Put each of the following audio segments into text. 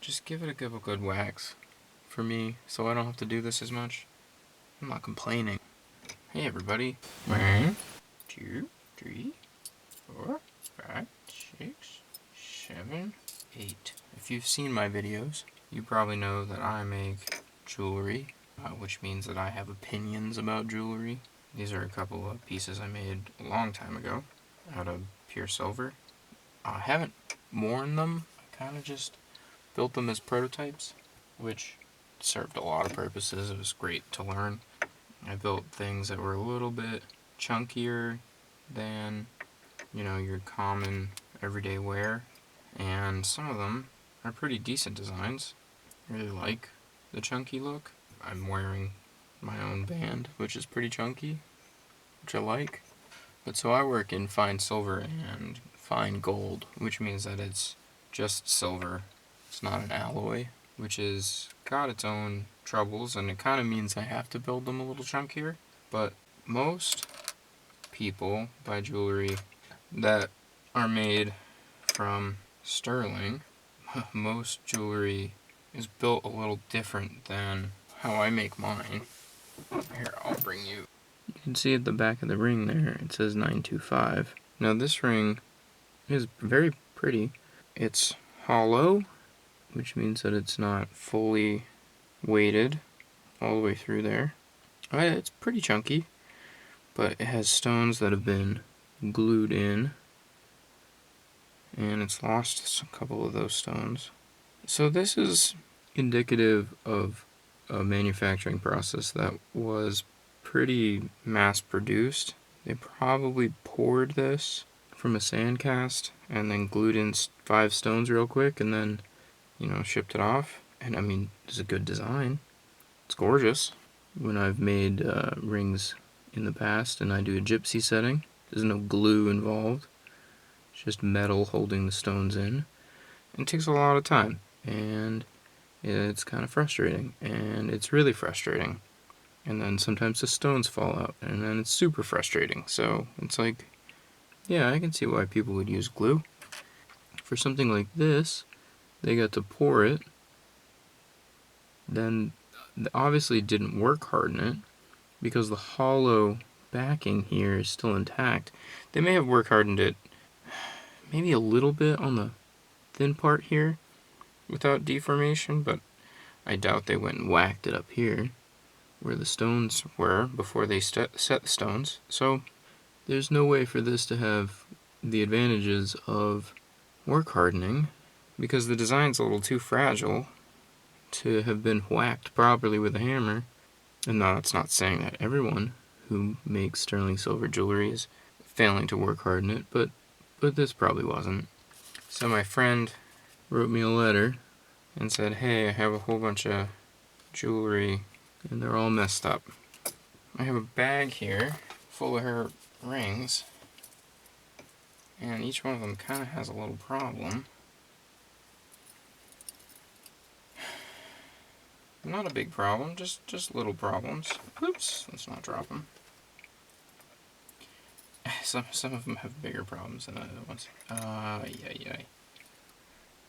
just give it a good wax for me so I don't have to do this as much. I'm not complaining. Hey everybody. 1, 2, 3, 4, 5, 6, 7, 8. If you've seen my videos, you probably know that I make jewelry, which means that I have opinions about jewelry. These are a couple of pieces I made a long time ago out of pure silver. I haven't worn them. I kind of just built them as prototypes, which served a lot of purposes. It was great to learn. I built things that were a little bit chunkier than, your common everyday wear, and some of them are pretty decent designs. I really like the chunky look. I'm wearing my own band, which is pretty chunky, which I like. But so I work in fine silver and fine gold, which means that it's just silver. It's not an alloy, which has got its own troubles, and it kind of means I have to build them a little chunkier. But most people buy jewelry that are made from sterling. Most jewelry is built a little different than how I make mine. Here, I'll bring you. You can see at the back of the ring there, it says 925. Now this ring is very pretty. It's hollow, which means that it's not fully weighted all the way through there. It's pretty chunky, but it has stones that have been glued in, and it's lost a couple of those stones. So this is indicative of a manufacturing process that was pretty mass-produced. They probably poured this from a sand cast and then glued in 5 stones real quick and then, shipped it off. And I mean, it's a good design. It's gorgeous. When I've made rings in the past and I do a gypsy setting, there's no glue involved. It's just metal holding the stones in. It takes a lot of time, and it's kind of frustrating, and it's really frustrating. And then sometimes the stones fall out, and then it's super frustrating. So it's like, yeah, I can see why people would use glue. For something like this, they got to pour it, then obviously it didn't work harden it, because the hollow backing here is still intact. They may have work hardened it maybe a little bit on the thin part here without deformation, but I doubt they went and whacked it up here where the stones were before they set the stones. So there's no way for this to have the advantages of work hardening, because the design's a little too fragile to have been whacked properly with a hammer. And no, that's not saying that everyone who makes sterling silver jewelry is failing to work harden it, but this probably wasn't. So my friend wrote me a letter and said, hey, I have a whole bunch of jewelry and they're all messed up. I have a bag here full of her rings, and each one of them kind of has a little problem. Not a big problem, just little problems. Oops, let's not drop them. Some of them have bigger problems than other ones. Yeah.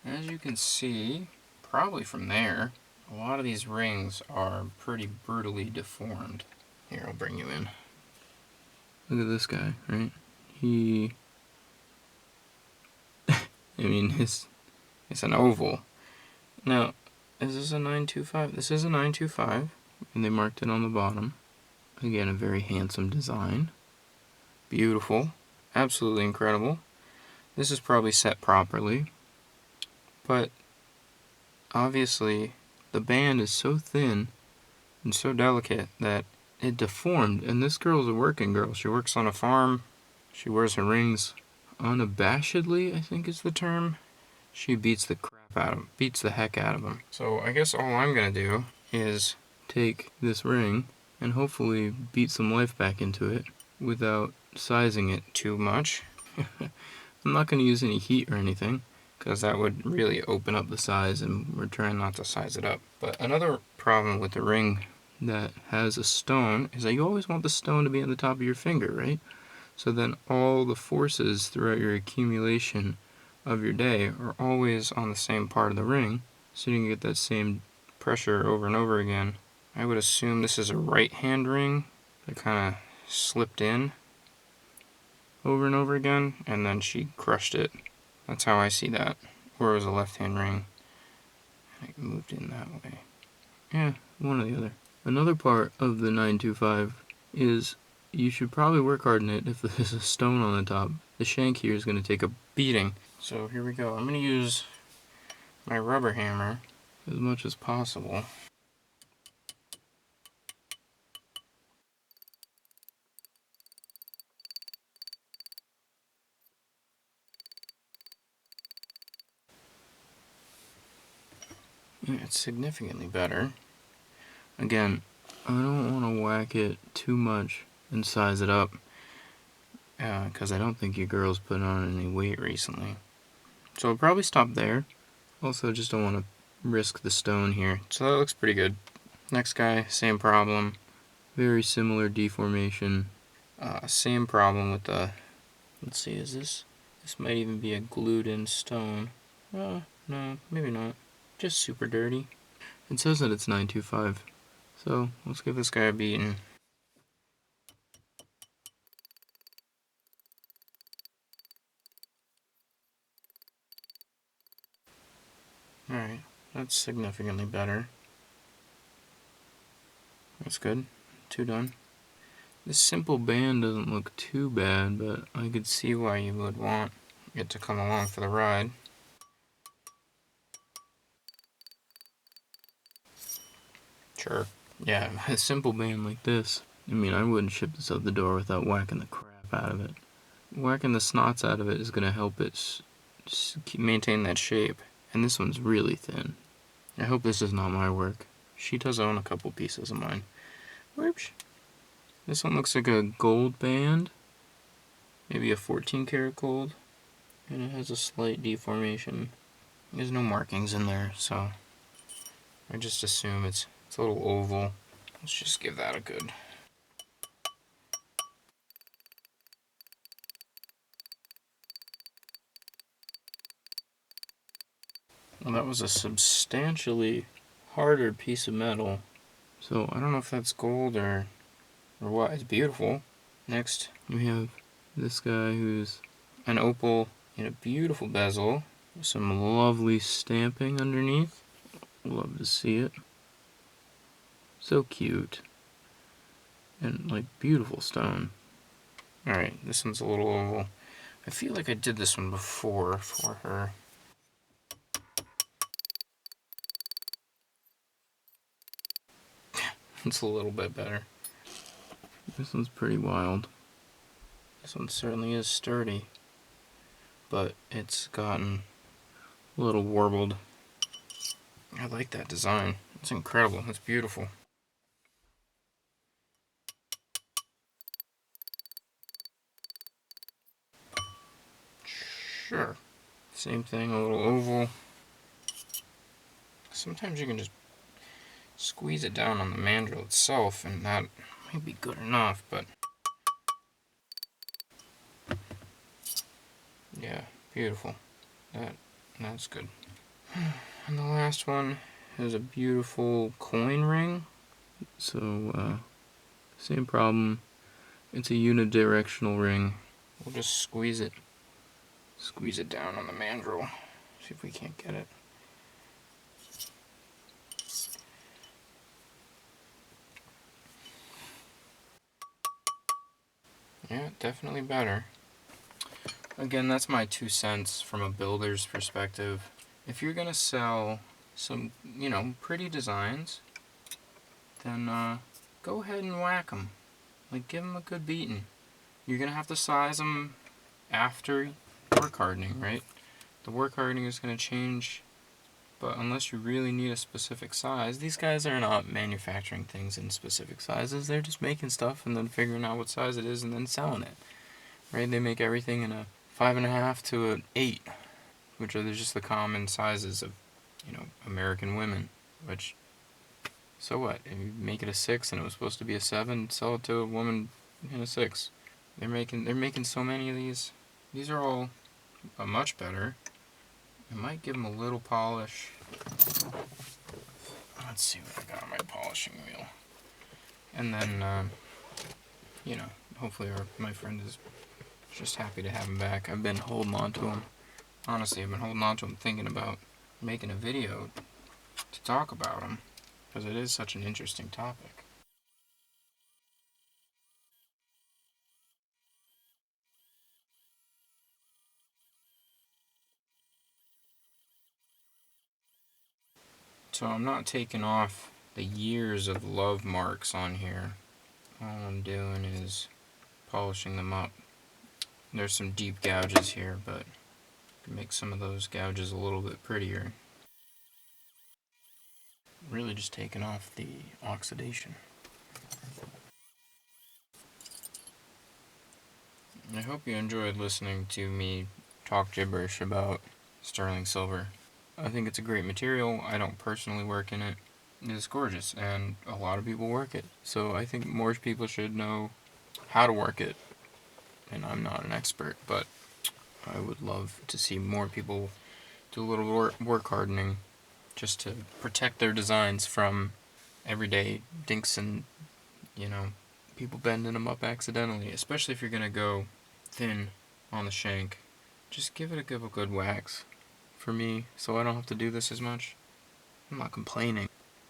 As you can see, probably from there, a lot of these rings are pretty brutally deformed. Here, I'll bring you in. Look at this guy, right? It's an oval. Now, is this a 925? This is a 925, and they marked it on the bottom. Again, a very handsome design. Beautiful. Absolutely incredible. This is probably set properly, but obviously the band is so thin and so delicate that it deformed. And this girl's a working girl. She works on a farm. She wears her rings unabashedly, I think is the term. She beats the heck out of them. So I guess all I'm gonna do is take this ring and hopefully beat some life back into it without sizing it too much. I'm not going to use any heat or anything, because that would really open up the size, and we're trying not to size it up. But another problem with the ring that has a stone is that you always want the stone to be on the top of your finger, right? So then all the forces throughout your accumulation of your day are always on the same part of the ring, so you can get that same pressure over and over again. I would assume this is a right hand ring that kind of slipped in over and over again, and then she crushed it. That's how I see that. Or it was a left hand ring. I moved in that way. Yeah, one or the other. Another part of the 925 is you should probably work harden it if there's a stone on the top. The shank here is going to take a beating. So here we go. I'm going to use my rubber hammer as much as possible. Yeah, it's significantly better. Again, I don't want to whack it too much and size it up because I don't think your girl's put on any weight recently. So I'll probably stop there. Also, just don't want to risk the stone here. So that looks pretty good. Next guy, same problem. Very similar deformation. Same problem with the, let's see, is this might even be a glued in stone. No, maybe not. Just super dirty. It says that it's 925. So let's give this guy a beating. Alright, that's significantly better. That's good. 2 done. This simple band doesn't look too bad, but I could see why you would want it to come along for the ride. Sure. Yeah, a simple band like this, I mean, I wouldn't ship this out the door without whacking the crap out of it. Whacking the snots out of it is going to help it maintain that shape. And this one's really thin. I hope this is not my work. She does own a couple pieces of mine. Whoops. This one looks like a gold band. Maybe a 14 karat gold. And it has a slight deformation. There's no markings in there, so I just assume it's a little oval. Let's just give that a good. Well, that was a substantially harder piece of metal. So I don't know if that's gold or what. It's beautiful. Next, we have this guy who's an opal in a beautiful bezel with some lovely stamping underneath. Love to see it. So cute. And like beautiful stone. Alright, this one's a little oval. I feel like I did this one before for her. It's a little bit better. This one's pretty wild. This one certainly is sturdy, but it's gotten a little warbled. I like that design. It's incredible. It's beautiful. Sure. Same thing, a little oval. Sometimes you can just squeeze it down on the mandrel itself, and that might be good enough, but yeah, beautiful. That's good. And the last one is a beautiful coin ring. So, same problem. It's a unidirectional ring. We'll just squeeze it down on the mandrel. See if we can't get it. Yeah, definitely better. Again, that's my 2 cents from a builder's perspective. If you're gonna sell some, pretty designs, then go ahead and whack them. Like, give them a good beating. You're gonna have to size them after work hardening, right? The work hardening is gonna change, but unless you really need a specific size, these guys are not manufacturing things in specific sizes. They're just making stuff and then figuring out what size it is and then selling it, right? They make everything in a 5.5 to an 8, which are just the common sizes of, American women. Which, so what? If you make it a 6 and it was supposed to be a 7, sell it to a woman in a 6. They're making so many of these. These are all much better. I might give them a little polish Let's see what I got on my polishing wheel. And then, you know, hopefully my friend is just happy to have him back. I've been holding on to him. Honestly, I've been holding on to him, thinking about making a video to talk about him, because it is such an interesting topic. So I'm not taking off the years of love marks on here. All I'm doing is polishing them up. There's some deep gouges here, but make some of those gouges a little bit prettier. Really just taking off the oxidation. I hope you enjoyed listening to me talk gibberish about sterling silver. I think it's a great material. I don't personally work in it. It's gorgeous, and a lot of people work it. So I think more people should know how to work it. And I'm not an expert, but I would love to see more people do a little work hardening just to protect their designs from everyday dinks and, you know, people bending them up accidentally. Especially if you're going to go thin on the shank. Just give a good wax for me so I don't have to do this as much. I'm not complaining.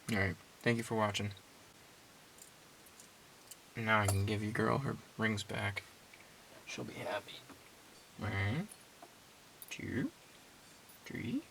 Alright, thank you for watching. Now I can give your girl her rings back. She'll be happy. 1, 2, 3.